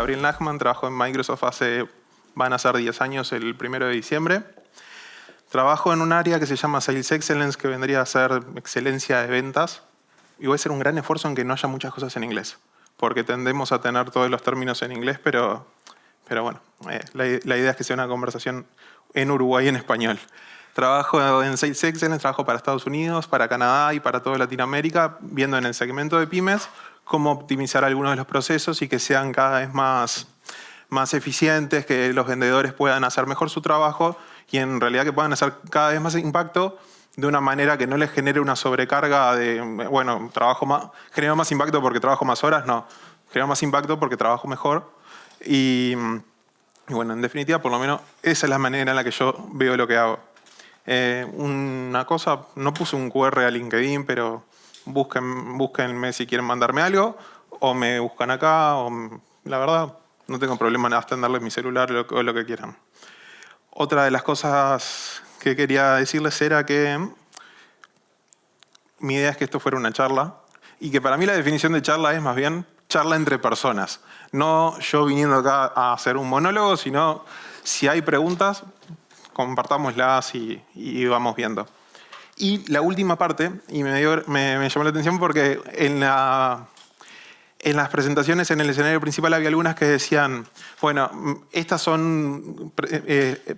Gabriel Nachman, trabajo en Microsoft van a ser 10 años el 1 de diciembre. Trabajo en un área que se llama Sales Excellence, que vendría a ser excelencia de ventas. Y voy a hacer un gran esfuerzo en que no haya muchas cosas en inglés, porque tendemos a tener todos los términos en inglés, pero bueno, la idea es que sea una conversación en Uruguay en español. Trabajo en Sales Excellence, trabajo para Estados Unidos, para Canadá y para toda Latinoamérica, viendo en el segmento de pymes cómo optimizar algunos de los procesos y que sean cada vez más eficientes, que los vendedores puedan hacer mejor su trabajo y en realidad que puedan hacer cada vez más impacto de una manera que no les genere una sobrecarga de, bueno, genero más impacto porque trabajo más horas, no. Genero más impacto porque trabajo mejor. Y bueno, en definitiva, por lo menos, esa es la manera en la que yo veo lo que hago. Una cosa, no puse un QR a LinkedIn, pero búsquenme si quieren mandarme algo, o me buscan acá, o la verdad, no tengo problema en hasta en darles mi celular o lo que quieran. Otra de las cosas que quería decirles era que mi idea es que esto fuera una charla y que para mí la definición de charla es más bien charla entre personas. No yo viniendo acá a hacer un monólogo, sino si hay preguntas, compartámoslas y vamos viendo. Y la última parte, y me llamó la atención porque en las presentaciones en el escenario principal había algunas que decían, bueno, estas son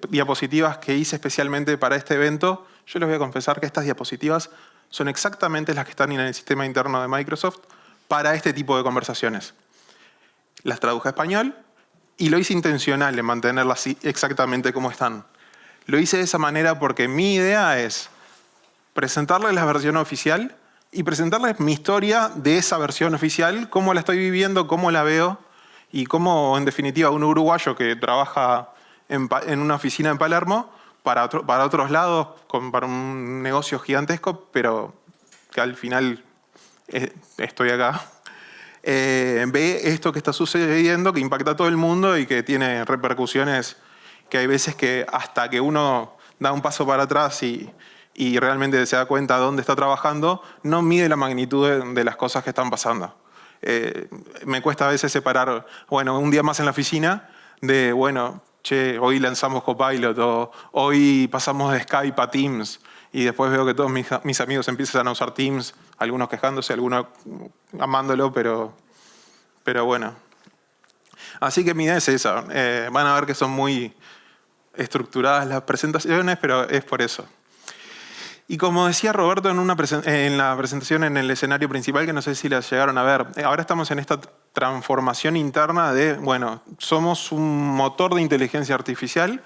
diapositivas que hice especialmente para este evento. Yo les voy a confesar que estas diapositivas son exactamente las que están en el sistema interno de Microsoft para este tipo de conversaciones. Las traduje a español y lo hice intencional en mantenerlas exactamente como están. Lo hice de esa manera porque mi idea es presentarles la versión oficial y presentarles mi historia de esa versión oficial, cómo la estoy viviendo, cómo la veo y cómo, en definitiva, un uruguayo que trabaja en una oficina en Palermo para otros lados, para un negocio gigantesco, pero que al final estoy acá, ve esto que está sucediendo, que impacta a todo el mundo y que tiene repercusiones que hay veces que hasta que uno da un paso para atrás y realmente se da cuenta de dónde está trabajando, no mide la magnitud de las cosas que están pasando. Me cuesta a veces separar, bueno, un día más en la oficina de, bueno, che, hoy lanzamos Copilot o hoy pasamos de Skype a Teams y después veo que todos mis amigos empiezan a usar Teams, algunos quejándose, algunos amándolo, pero bueno. Así que mi idea es esa. Van a ver que son muy estructuradas las presentaciones, pero es por eso. Y como decía Roberto en la presentación en el escenario principal, que no sé si la llegaron a ver, ahora estamos en esta transformación interna de, bueno, somos un motor de inteligencia artificial,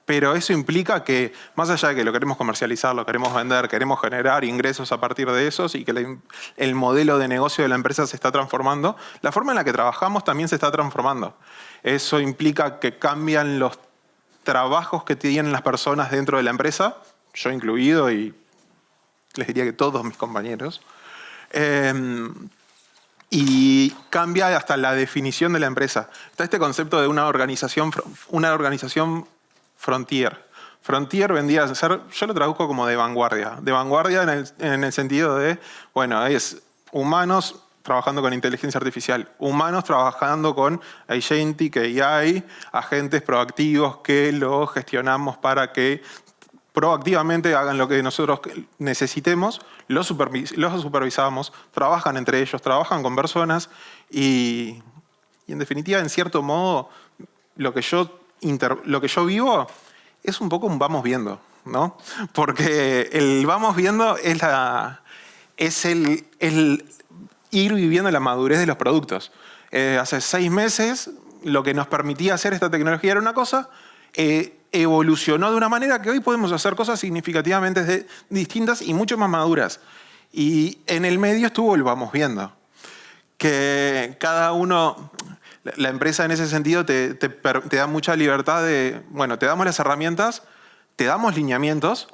pero eso implica que, más allá de que lo queremos comercializar, lo queremos vender, queremos generar ingresos a partir de esos y que el modelo de negocio de la empresa se está transformando, la forma en la que trabajamos también se está transformando. Eso implica que cambian los trabajos que tienen las personas dentro de la empresa, yo incluido y les diría que todos mis compañeros, y cambia hasta la definición de la empresa. Está este concepto de una organización frontier. Frontier vendría a ser, yo lo traduzco como de vanguardia. De vanguardia en el sentido de, bueno, es humanos trabajando con inteligencia artificial, humanos trabajando con agentic AI, agentes proactivos que lo gestionamos para que proactivamente hagan lo que nosotros necesitemos, los supervisamos, trabajan entre ellos, trabajan con personas y en definitiva, en cierto modo, lo que yo vivo es un poco un vamos viendo, ¿no? Porque el vamos viendo es el ir viviendo la madurez de los productos. Hace 6 meses lo que nos permitía hacer esta tecnología era una cosa, evolucionó de una manera que hoy podemos hacer cosas significativamente distintas y mucho más maduras. Y en el medio estuvo el vamos viendo. Que cada uno, la empresa en ese sentido te da mucha libertad de, bueno, te damos las herramientas, te damos lineamientos,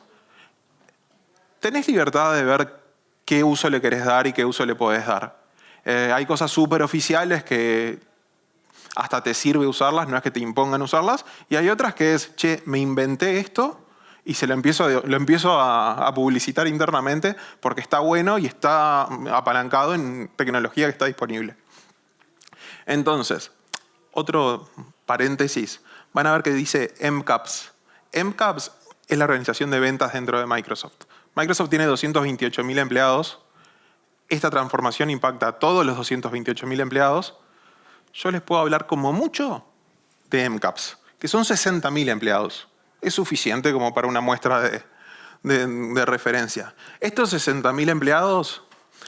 tenés libertad de ver qué uso le querés dar y qué uso le podés dar. Hay cosas súper oficiales que hasta te sirve usarlas, no es que te impongan usarlas, y hay otras que es, che, me inventé esto y lo empiezo a publicitar internamente porque está bueno y está apalancado en tecnología que está disponible. Entonces, otro paréntesis, van a ver que dice MCAPS. MCAPS es la organización de ventas dentro de Microsoft. Microsoft tiene 228.000 empleados. Esta transformación impacta a todos los 228.000 empleados. Yo les puedo hablar como mucho de MCAPS, que son 60.000 empleados. Es suficiente como para una muestra de referencia. Estos 60.000 empleados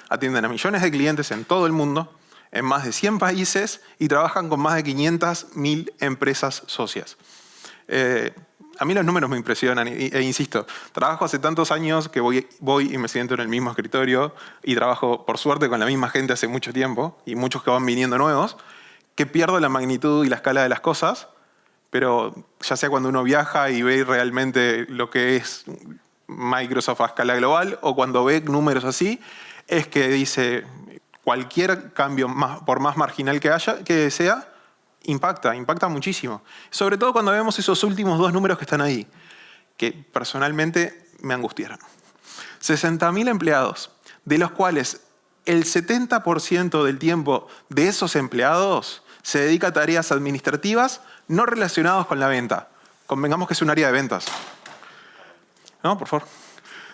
atienden a millones de clientes en todo el mundo, en más de 100 países y trabajan con más de 500.000 empresas socias. A mí los números me impresionan e insisto, trabajo hace tantos años que voy y me siento en el mismo escritorio y trabajo, por suerte, con la misma gente hace mucho tiempo y muchos que van viniendo nuevos, que pierdo la magnitud y la escala de las cosas, pero ya sea cuando uno viaja y ve realmente lo que es Microsoft a escala global o cuando ve números así, es que dice cualquier cambio, por más marginal que sea, impacta muchísimo. Sobre todo cuando vemos esos últimos 2 números que están ahí, que personalmente me angustiaron. 60.000 empleados, de los cuales el 70% del tiempo de esos empleados se dedica a tareas administrativas no relacionadas con la venta. Convengamos que es un área de ventas. ¿No? Por favor.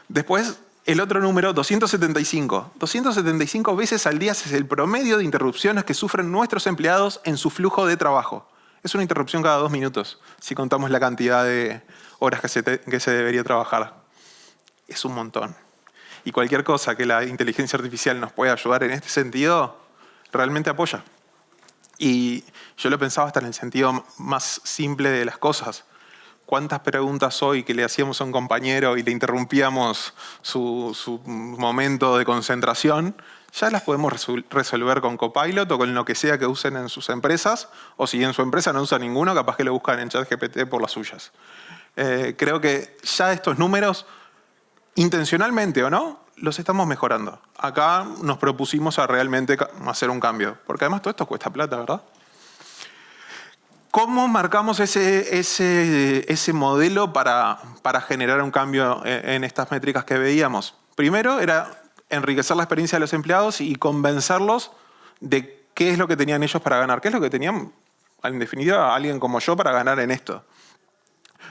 Después, el otro número, 275. 275 veces al día es el promedio de interrupciones que sufren nuestros empleados en su flujo de trabajo. Es una interrupción cada 2 minutos, si contamos la cantidad de horas que se debería trabajar. Es un montón. Y cualquier cosa que la inteligencia artificial nos pueda ayudar en este sentido, realmente apoya. Y yo lo pensaba hasta en el sentido más simple de las cosas. ¿Cuántas preguntas hoy que le hacíamos a un compañero y le interrumpíamos su momento de concentración, ya las podemos resolver con Copilot o con lo que sea que usen en sus empresas, o si en su empresa no usan ninguno, capaz que lo buscan en ChatGPT por las suyas. Creo que ya estos números, intencionalmente o no, los estamos mejorando. Acá nos propusimos a realmente hacer un cambio, porque además todo esto cuesta plata, ¿verdad? ¿Cómo marcamos ese modelo para generar un cambio en estas métricas que veíamos? Primero era enriquecer la experiencia de los empleados y convencerlos de qué es lo que tenían ellos para ganar, qué es lo que tenían, en definitiva, alguien como yo para ganar en esto.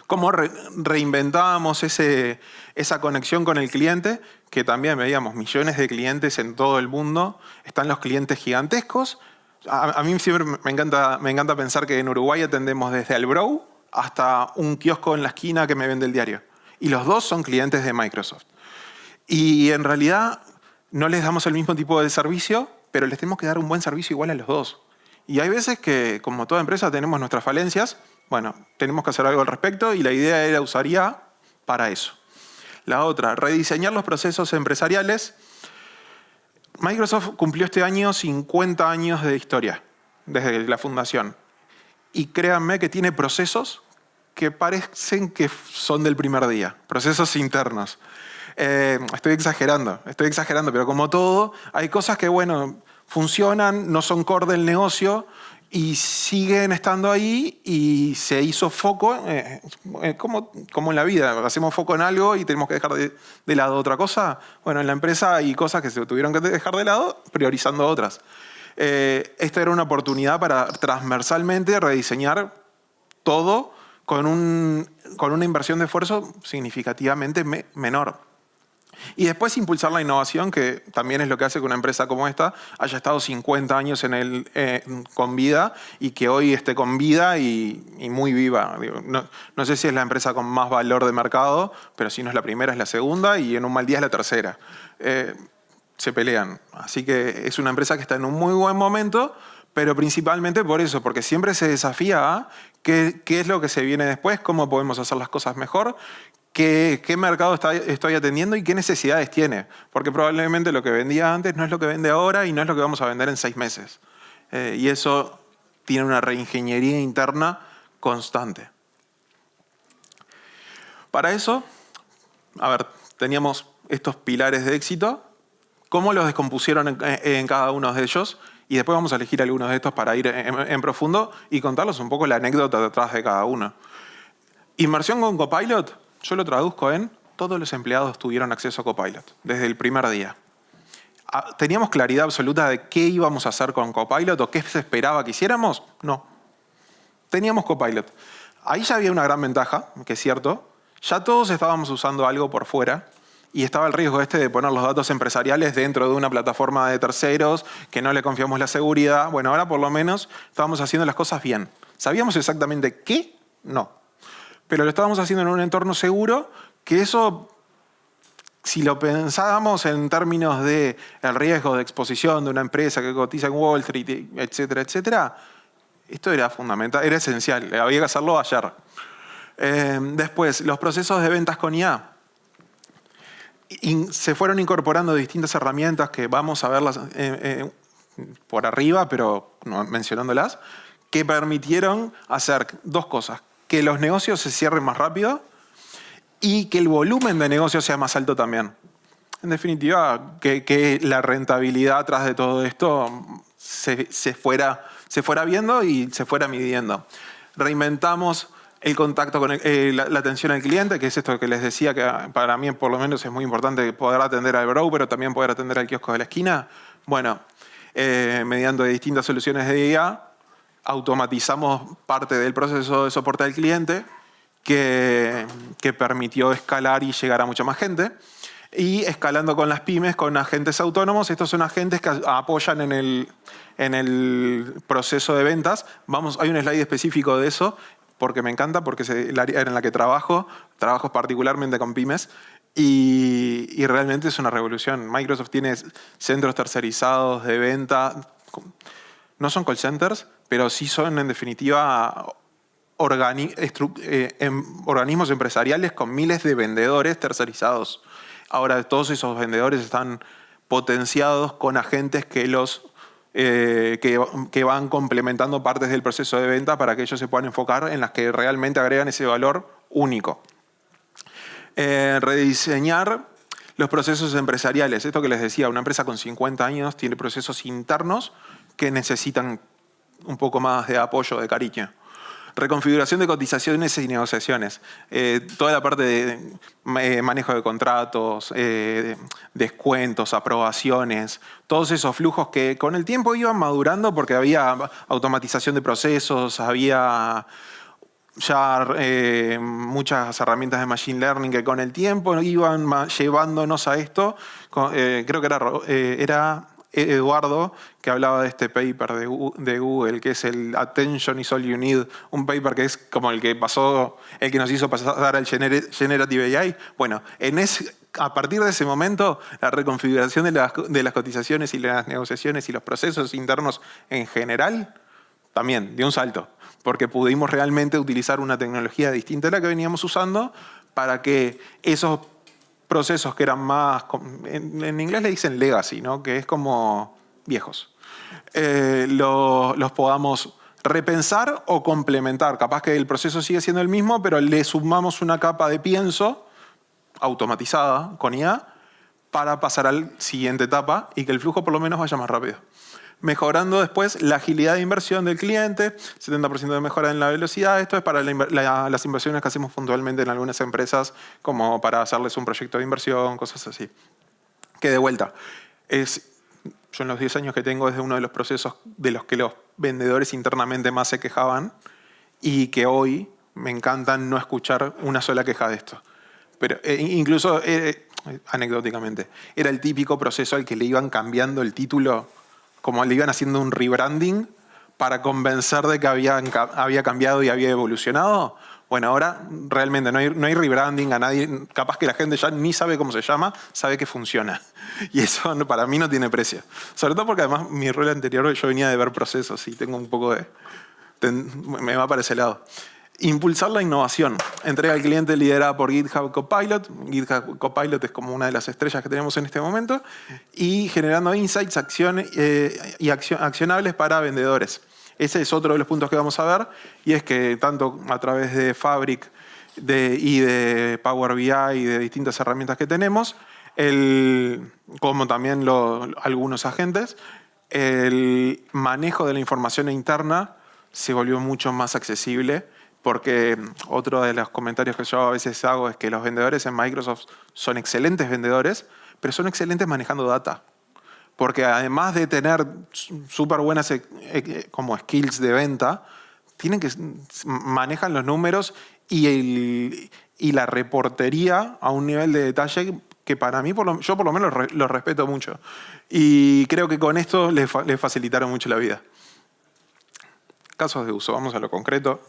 Cómo reinventábamos esa conexión con el cliente, que también veíamos millones de clientes en todo el mundo. Están los clientes gigantescos. A mí siempre me encanta pensar que en Uruguay atendemos desde el Brow hasta un kiosco en la esquina que me vende el diario. Y los dos son clientes de Microsoft. Y en realidad no les damos el mismo tipo de servicio, pero les tenemos que dar un buen servicio igual a los dos. Y hay veces que, como toda empresa, tenemos nuestras falencias. Bueno, tenemos que hacer algo al respecto y la idea era usar IA para eso. La otra, rediseñar los procesos empresariales. Microsoft cumplió este año 50 años de historia, desde la fundación. Y créanme que tiene procesos que parecen que son del primer día, procesos internos. Estoy exagerando, pero como todo, hay cosas que, bueno, funcionan, no son core del negocio y siguen estando ahí y se hizo foco, como en la vida, hacemos foco en algo y tenemos que dejar de lado otra cosa. Bueno, en la empresa hay cosas que se tuvieron que dejar de lado priorizando otras. Esta era una oportunidad para transversalmente rediseñar todo con una inversión de esfuerzo significativamente menor. Y después impulsar la innovación, que también es lo que hace que una empresa como esta haya estado 50 años con vida y que hoy esté con vida y muy viva. No sé si es la empresa con más valor de mercado, pero si no es la primera, es la segunda y en un mal día es la tercera. Se pelean. Así que es una empresa que está en un muy buen momento, pero principalmente por eso, porque siempre se desafía a qué es lo que se viene después, cómo podemos hacer las cosas mejor, qué mercado estoy atendiendo y qué necesidades tiene. Porque probablemente lo que vendía antes no es lo que vende ahora y no es lo que vamos a vender en 6 meses. Y eso tiene una reingeniería interna constante. Para eso, teníamos estos pilares de éxito, cómo los descompusieron en cada uno de ellos, y después vamos a elegir algunos de estos para ir en profundo y contarles un poco la anécdota detrás de cada uno. Inmersión con Copilot, yo lo traduzco en todos los empleados tuvieron acceso a Copilot desde el primer día. ¿Teníamos claridad absoluta de qué íbamos a hacer con Copilot o qué se esperaba que hiciéramos? No. Teníamos Copilot. Ahí ya había una gran ventaja, que es cierto. Ya todos estábamos usando algo por fuera y estaba el riesgo de poner los datos empresariales dentro de una plataforma de terceros, que no le confiamos la seguridad. Bueno, ahora por lo menos estábamos haciendo las cosas bien. ¿Sabíamos exactamente qué? No. Pero lo estábamos haciendo en un entorno seguro, que eso, si lo pensábamos en términos de el riesgo de exposición de una empresa que cotiza en Wall Street, etcétera, etcétera, esto era fundamental, era esencial, había que hacerlo ayer. Después, los procesos de ventas con IA. Se fueron incorporando distintas herramientas que vamos a verlas por arriba, pero no mencionándolas, que permitieron hacer dos cosas. Que los negocios se cierren más rápido y que el volumen de negocios sea más alto también. En definitiva, que la rentabilidad atrás de todo esto se fuera viendo y se fuera midiendo. Reinventamos el contacto con la atención al cliente, que es esto que les decía, que para mí por lo menos es muy importante poder atender al broker, pero también poder atender al kiosco de la esquina. Bueno, mediante distintas soluciones de IA, automatizamos parte del proceso de soporte al cliente que permitió escalar y llegar a mucha más gente. Y escalando con las pymes, con agentes autónomos. Estos son agentes que apoyan en el proceso de ventas. Hay un slide específico de eso, porque me encanta, porque es el área en la que trabajo particularmente con pymes. Y realmente es una revolución. Microsoft tiene centros tercerizados de venta. No son call centers, pero sí son, en definitiva, organismos empresariales con miles de vendedores tercerizados. Ahora, todos esos vendedores están potenciados con agentes que van complementando partes del proceso de venta para que ellos se puedan enfocar en las que realmente agregan ese valor único. Rediseñar los procesos empresariales. Esto que les decía, una empresa con 50 años tiene procesos internos que necesitan un poco más de apoyo, de cariño. Reconfiguración de cotizaciones y negociaciones. Toda la parte de manejo de contratos, descuentos, aprobaciones, todos esos flujos que con el tiempo iban madurando porque había automatización de procesos, había ya muchas herramientas de Machine Learning que con el tiempo iban llevándonos a esto. Creo que era Eduardo, que hablaba de este paper de Google, que es el Attention is all you need, un paper que es como el que nos hizo pasar al Generative AI. Bueno, a partir de ese momento, la reconfiguración de las cotizaciones y las negociaciones y los procesos internos en general también dio un salto, porque pudimos realmente utilizar una tecnología distinta a la que veníamos usando para que esos procesos que eran más, en inglés le dicen legacy, ¿no? Que es como viejos, los podamos repensar o complementar. Capaz que el proceso sigue siendo el mismo, pero le sumamos una capa de pienso automatizada con IA para pasar a la siguiente etapa y que el flujo por lo menos vaya más rápido. Mejorando después la agilidad de inversión del cliente, 70% de mejora en la velocidad. Esto es para las inversiones que hacemos puntualmente en algunas empresas, como para hacerles un proyecto de inversión, cosas así. Que de vuelta, yo en los 10 años que tengo es de uno de los procesos de los que los vendedores internamente más se quejaban y que hoy me encanta no escuchar una sola queja de esto. Pero incluso, anecdóticamente, era el típico proceso al que le iban cambiando el título, como le iban haciendo un rebranding para convencer de que había cambiado y había evolucionado. Bueno, ahora realmente no hay rebranding a nadie. Capaz que la gente ya ni sabe cómo se llama, sabe que funciona. Y eso para mí no tiene precio. Sobre todo porque además mi rol anterior yo venía de ver procesos y tengo un poco me va para ese lado. Impulsar la innovación. Entrega al cliente liderada por GitHub Copilot. GitHub Copilot es como una de las estrellas que tenemos en este momento. Y generando insights, accionables para vendedores. Ese es otro de los puntos que vamos a ver. Y es que tanto a través de Fabric y de Power BI y de distintas herramientas que tenemos, como también algunos agentes, el manejo de la información interna se volvió mucho más accesible. Porque otro de los comentarios que yo a veces hago es que los vendedores en Microsoft son excelentes vendedores, pero son excelentes manejando data. Porque además de tener súper buenas como skills de venta, manejan los números y la reportería a un nivel de detalle que para mí, yo por lo menos lo respeto mucho. Y creo que con esto les facilitaron mucho la vida. Casos de uso, vamos a lo concreto.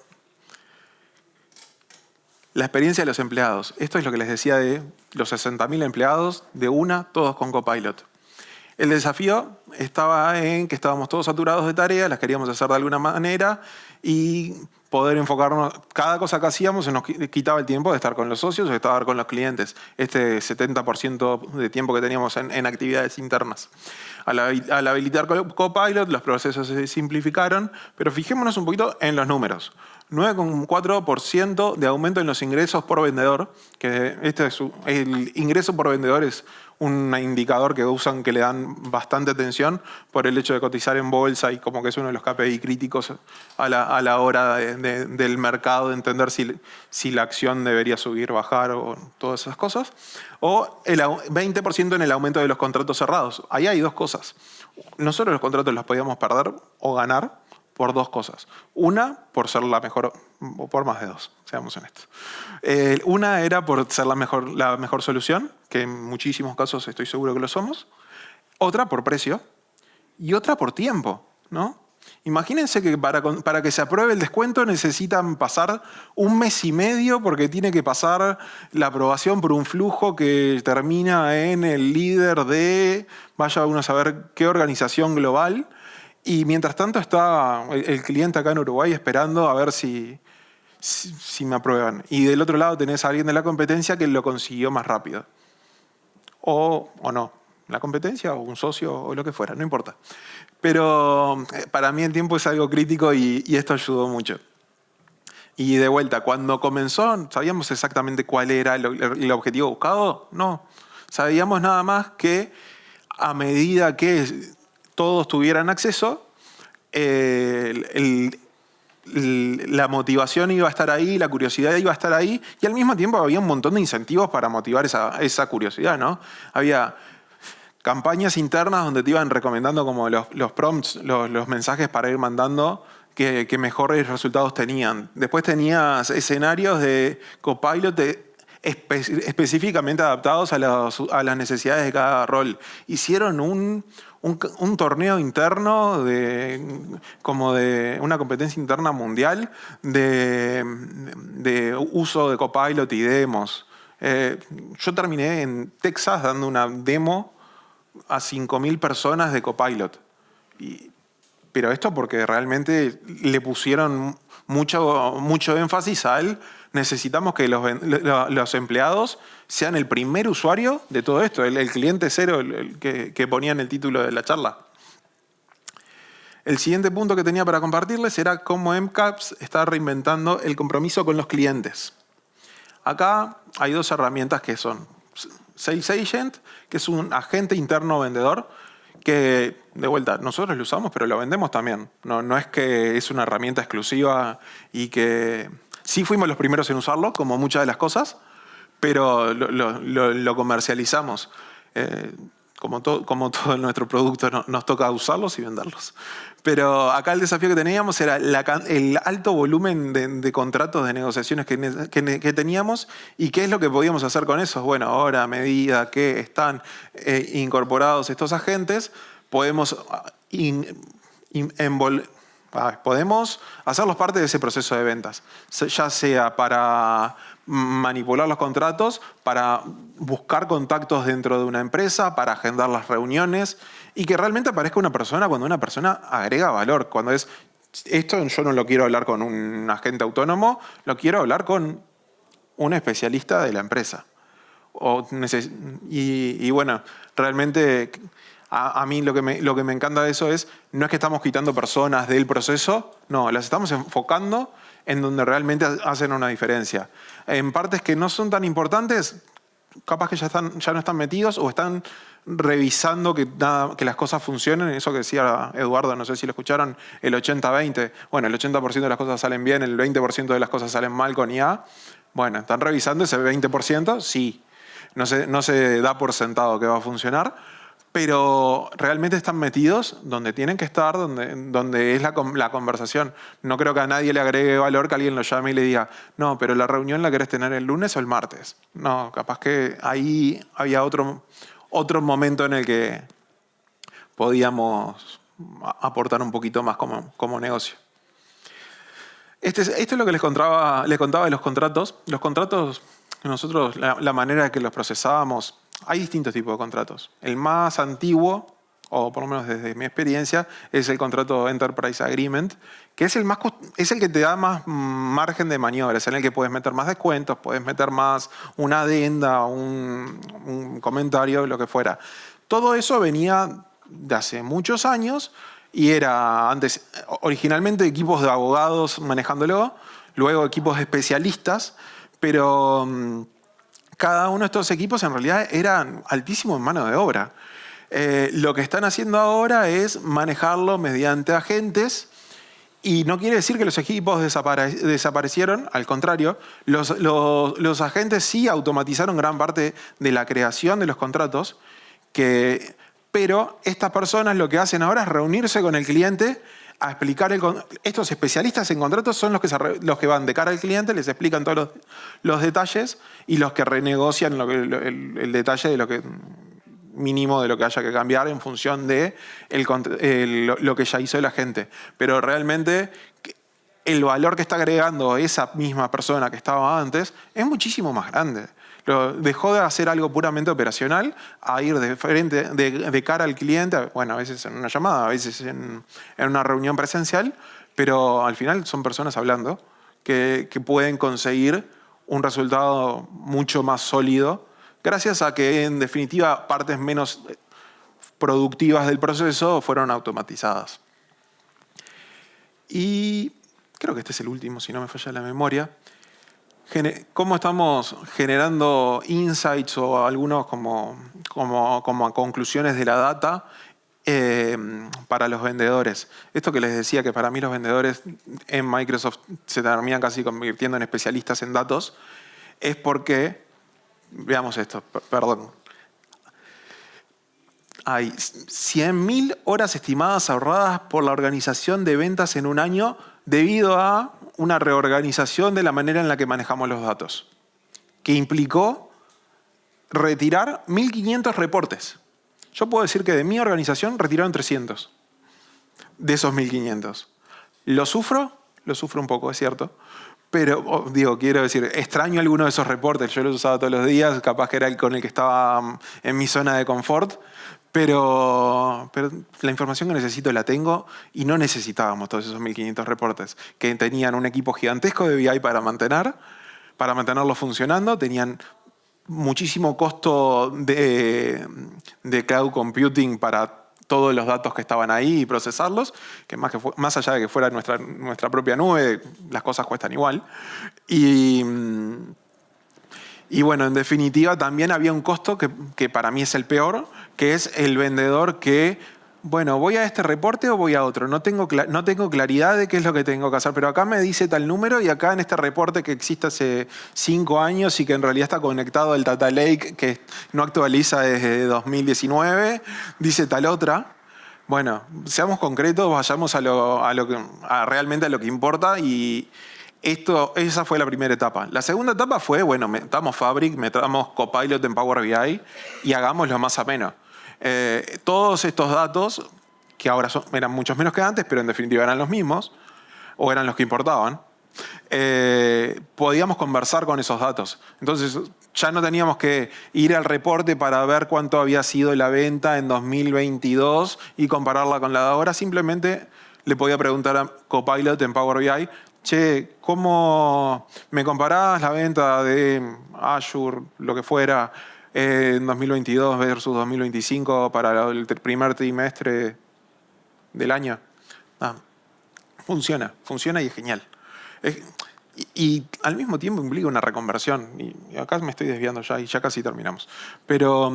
La experiencia de los empleados. Esto es lo que les decía de los 60.000 empleados, de todos con Copilot. El desafío estaba en que estábamos todos saturados de tareas, las queríamos hacer de alguna manera y poder enfocarnos. Cada cosa que hacíamos se nos quitaba el tiempo de estar con los socios o de estar con los clientes. Este 70% de tiempo que teníamos en actividades internas. Al habilitar Copilot, los procesos se simplificaron, pero fijémonos un poquito en los números. 9,4% de aumento en los ingresos por vendedor, que el ingreso por vendedor es un indicador que usan, que le dan bastante atención por el hecho de cotizar en bolsa y como que es uno de los KPI críticos a la hora del mercado, de entender si la acción debería subir, bajar o todas esas cosas. O el 20% en el aumento de los contratos cerrados. Ahí hay dos cosas. Nosotros los contratos los podíamos perder o ganar por dos cosas. Una, por ser la mejor, o por más de dos, seamos honestos. Una era por ser la mejor solución, que en muchísimos casos estoy seguro que lo somos. Otra por precio y otra por tiempo, ¿no? Imagínense que para que se apruebe el descuento necesitan pasar 1 mes y medio porque tiene que pasar la aprobación por un flujo que termina en el líder de, vaya uno a saber qué organización global. Y mientras tanto está el cliente acá en Uruguay esperando a ver si me aprueban. Y del otro lado tenés a alguien de la competencia que lo consiguió más rápido. O no. La competencia o un socio o lo que fuera, no importa. Pero para mí el tiempo es algo crítico y esto ayudó mucho. Y de vuelta, cuando comenzó, ¿sabíamos exactamente cuál era el objetivo buscado? No. Sabíamos nada más que a medida que todos tuvieran acceso, la motivación iba a estar ahí, la curiosidad iba a estar ahí, y al mismo tiempo había un montón de incentivos para motivar esa curiosidad, ¿no? Había campañas internas donde te iban recomendando como los prompts, los mensajes para ir mandando que mejores resultados tenían. Después tenías escenarios de Copilot específicamente adaptados a las necesidades de cada rol. Hicieron un torneo interno como de una competencia interna mundial de uso de Copilot y demos. Yo terminé en Texas dando una demo a 5.000 personas de Copilot. Pero esto porque realmente le pusieron mucho énfasis necesitamos que los empleados sean el primer usuario de todo esto, el cliente cero, el que ponía en el título de la charla. El siguiente punto que tenía para compartirles era cómo MCAPS está reinventando el compromiso con los clientes. Acá hay dos herramientas que son Sales Agent, que es un agente interno vendedor, que de vuelta nosotros lo usamos, pero lo vendemos también. No es que es una herramienta exclusiva y que sí fuimos los primeros en usarlo, como muchas de las cosas, pero lo comercializamos. Como todo nuestro producto nos toca usarlos y venderlos. Pero acá el desafío que teníamos era el alto volumen de contratos, de negociaciones que teníamos y qué es lo que podíamos hacer con eso. Bueno, ahora a medida que están incorporados estos agentes, podemos hacerlos parte de ese proceso de ventas, ya sea para manipular los contratos, para buscar contactos dentro de una empresa, para agendar las reuniones y que realmente aparezca una persona cuando una persona agrega valor. Cuando esto yo no lo quiero hablar con un agente autónomo, lo quiero hablar con un especialista de la empresa. Y bueno, realmente a mí lo que me encanta de eso no es que estamos quitando personas del proceso, no, las estamos enfocando en donde realmente hacen una diferencia. En partes que no son tan importantes, capaz que ya no están metidos o están revisando que las cosas funcionen. Eso que decía Eduardo, no sé si lo escucharon, el 80-20. Bueno, el 80% de las cosas salen bien, el 20% de las cosas salen mal con IA. Bueno, ¿están revisando ese 20%? Sí. No se da por sentado que va a funcionar, pero realmente están metidos donde tienen que estar, donde es la conversación. No creo que a nadie le agregue valor que alguien lo llame y le diga, no, pero la reunión la querés tener el lunes o el martes. No, capaz que ahí había otro momento en el que podíamos aportar un poquito más como negocio. Esto es lo que les contaba de los contratos. Los contratos, nosotros, la manera que los procesábamos, hay distintos tipos de contratos. El más antiguo, o por lo menos desde mi experiencia, es el contrato Enterprise Agreement, que es el que te da más margen de maniobra, es en el que puedes meter más descuentos, puedes meter más una adenda, un comentario, lo que fuera. Todo eso venía de hace muchos años y era antes originalmente equipos de abogados manejándolo, luego equipos de especialistas, pero cada uno de estos equipos en realidad eran altísimos en mano de obra. Lo que están haciendo ahora es manejarlo mediante agentes y no quiere decir que los equipos desaparecieron, al contrario, los agentes sí automatizaron gran parte de la creación de los contratos, pero estas personas lo que hacen ahora es reunirse con el cliente a explicar estos especialistas en contratos son los que van de cara al cliente, les explican todos los detalles y los que renegocian el detalle de lo que mínimo de lo que haya que cambiar en función de lo que ya hizo el agente. Pero realmente el valor que está agregando esa misma persona que estaba antes es muchísimo más grande. Dejó de hacer algo puramente operacional a ir de cara al cliente, bueno, a veces en una llamada, a veces en una reunión presencial, pero al final son personas hablando que pueden conseguir un resultado mucho más sólido gracias a que, en definitiva, partes menos productivas del proceso fueron automatizadas. Y creo que este es el último, si no me falla la memoria. ¿Cómo estamos generando insights o algunos como conclusiones de la data para los vendedores? Esto que les decía, que para mí los vendedores en Microsoft se terminan casi convirtiendo en especialistas en datos, es porque, veamos esto, perdón. Hay 100.000 horas estimadas ahorradas por la organización de ventas en un año debido a una reorganización de la manera en la que manejamos los datos, que implicó retirar 1.500 reportes. Yo puedo decir que de mi organización retiraron 300 de esos 1.500. ¿Lo sufro? Lo sufro un poco, es cierto. Pero, quiero decir, extraño alguno de esos reportes. Yo los usaba todos los días, capaz que era el con el que estaba en mi zona de confort. Pero la información que necesito la tengo y no necesitábamos todos esos 1.500 reportes que tenían un equipo gigantesco de BI para mantenerlo funcionando, tenían muchísimo costo de cloud computing para todos los datos que estaban ahí y procesarlos, que más allá de que fuera nuestra propia nube, las cosas cuestan igual. Y bueno, en definitiva también había un costo que para mí es el peor, que es el vendedor que, bueno, ¿voy a este reporte o voy a otro? No tengo claridad de qué es lo que tengo que hacer, pero acá me dice tal número y acá en este reporte que existe hace 5 años y que en realidad está conectado al Data Lake, que no actualiza desde 2019, dice tal otra. Bueno, seamos concretos, vayamos realmente a lo que importa y esa fue la primera etapa. La segunda etapa fue, bueno, metamos Fabric, metamos Copilot en Power BI y hagámoslo más ameno. Todos estos datos, que ahora eran muchos menos que antes, pero en definitiva eran los mismos, o eran los que importaban, podíamos conversar con esos datos. Entonces ya no teníamos que ir al reporte para ver cuánto había sido la venta en 2022 y compararla con la de ahora. Simplemente le podía preguntar a Copilot en Power BI, che, ¿cómo me comparás la venta de Azure, lo que fuera, en 2022 versus 2025 para el primer trimestre del año? Funciona y es genial. Y al mismo tiempo implica una reconversión. Y acá me estoy desviando ya y ya casi terminamos. Pero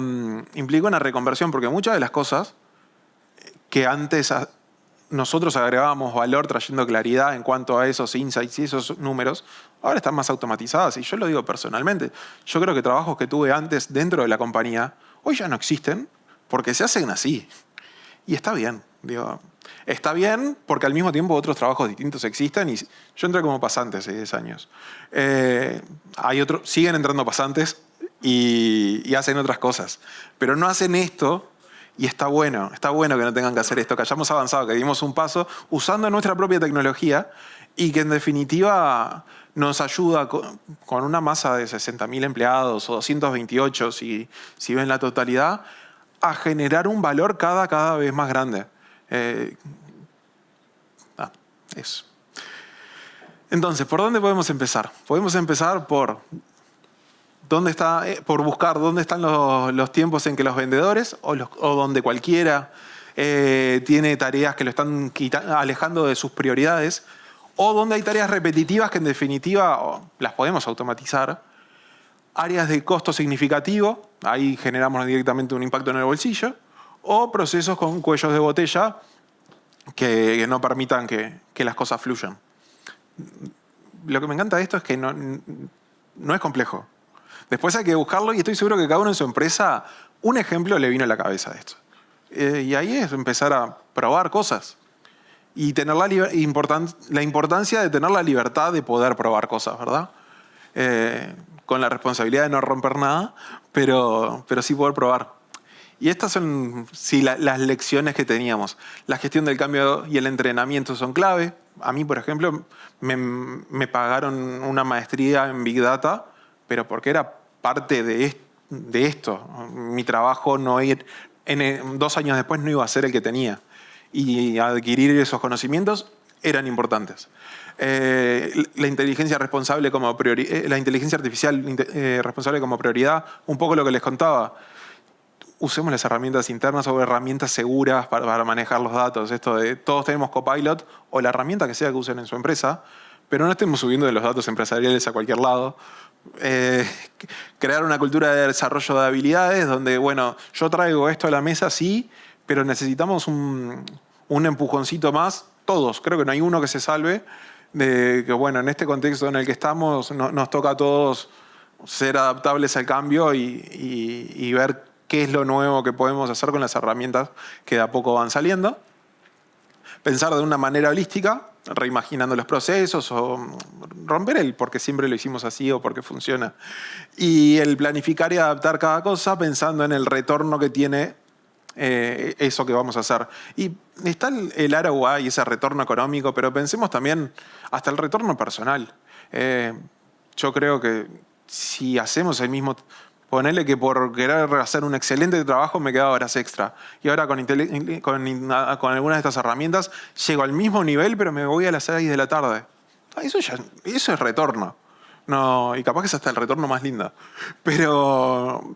implica una reconversión porque muchas de las cosas que antes nosotros agregábamos valor trayendo claridad en cuanto a esos insights y esos números, ahora están más automatizadas. Y yo lo digo personalmente. Yo creo que trabajos que tuve antes dentro de la compañía, hoy ya no existen, porque se hacen así. Y está bien, digo. Está bien porque al mismo tiempo otros trabajos distintos existen y yo entré como pasante hace 10 años. Siguen entrando pasantes y hacen otras cosas, pero no hacen esto y está bueno que no tengan que hacer esto, que hayamos avanzado, que dimos un paso usando nuestra propia tecnología y que en definitiva nos ayuda con una masa de 60.000 empleados o 228 si ven la totalidad, a generar un valor cada vez más grande. Eso. Entonces, ¿por dónde podemos empezar? Podemos empezar por buscar dónde están los tiempos en que los vendedores o donde cualquiera tiene tareas que lo están alejando de sus prioridades, o donde hay tareas repetitivas que en definitiva las podemos automatizar. Áreas de costo significativo, ahí generamos directamente un impacto en el bolsillo, o procesos con cuellos de botella que no permitan que las cosas fluyan. Lo que me encanta de esto es que no es complejo. Después hay que buscarlo y estoy seguro que cada uno en su empresa un ejemplo le vino a la cabeza de esto. Y ahí es empezar a probar cosas y tener la importancia de tener la libertad de poder probar cosas, ¿verdad? Con la responsabilidad de no romper nada, pero sí poder probar. Y estas son las lecciones que teníamos. La gestión del cambio y el entrenamiento son clave. A mí, por ejemplo, me pagaron una maestría en Big Data, pero porque era parte de esto. Mi trabajo 2 años después no iba a ser el que tenía. Y adquirir esos conocimientos eran importantes. La inteligencia responsable como la inteligencia artificial responsable como prioridad, un poco lo que les contaba. Usemos las herramientas internas o herramientas seguras para manejar los datos. Esto de todos tenemos Copilot o la herramienta que sea que usen en su empresa, pero no estemos subiendo de los datos empresariales a cualquier lado. Crear una cultura de desarrollo de habilidades donde, bueno, yo traigo esto a la mesa, sí, pero necesitamos un empujoncito más. Todos, creo que no hay uno que se salve de que, bueno, en este contexto en el que estamos, nos toca a todos ser adaptables al cambio y ver qué es lo nuevo que podemos hacer con las herramientas que de a poco van saliendo. Pensar de una manera holística, reimaginando los procesos o romper el porque siempre lo hicimos así o porque funciona. Y el planificar y adaptar cada cosa pensando en el retorno que tiene eso que vamos a hacer. Y está el ROI y ese retorno económico, pero pensemos también hasta el retorno personal. Yo creo que si hacemos el mismo... Ponele que por querer hacer un excelente trabajo me quedaba horas extra. Y ahora con algunas de estas herramientas llego al mismo nivel, pero me voy a las 6 de la tarde. Eso es retorno. No, y capaz que es hasta el retorno más lindo. Pero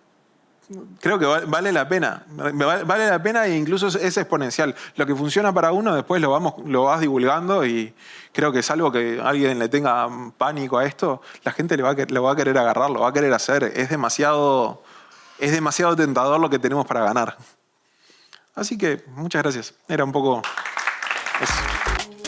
creo que vale la pena. Vale la pena e incluso es exponencial. Lo que funciona para uno después lo vas divulgando y creo que salvo que alguien le tenga pánico a esto, la gente lo va a querer agarrar, lo va a querer hacer. Es demasiado tentador lo que tenemos para ganar. Así que muchas gracias. Era un poco eso.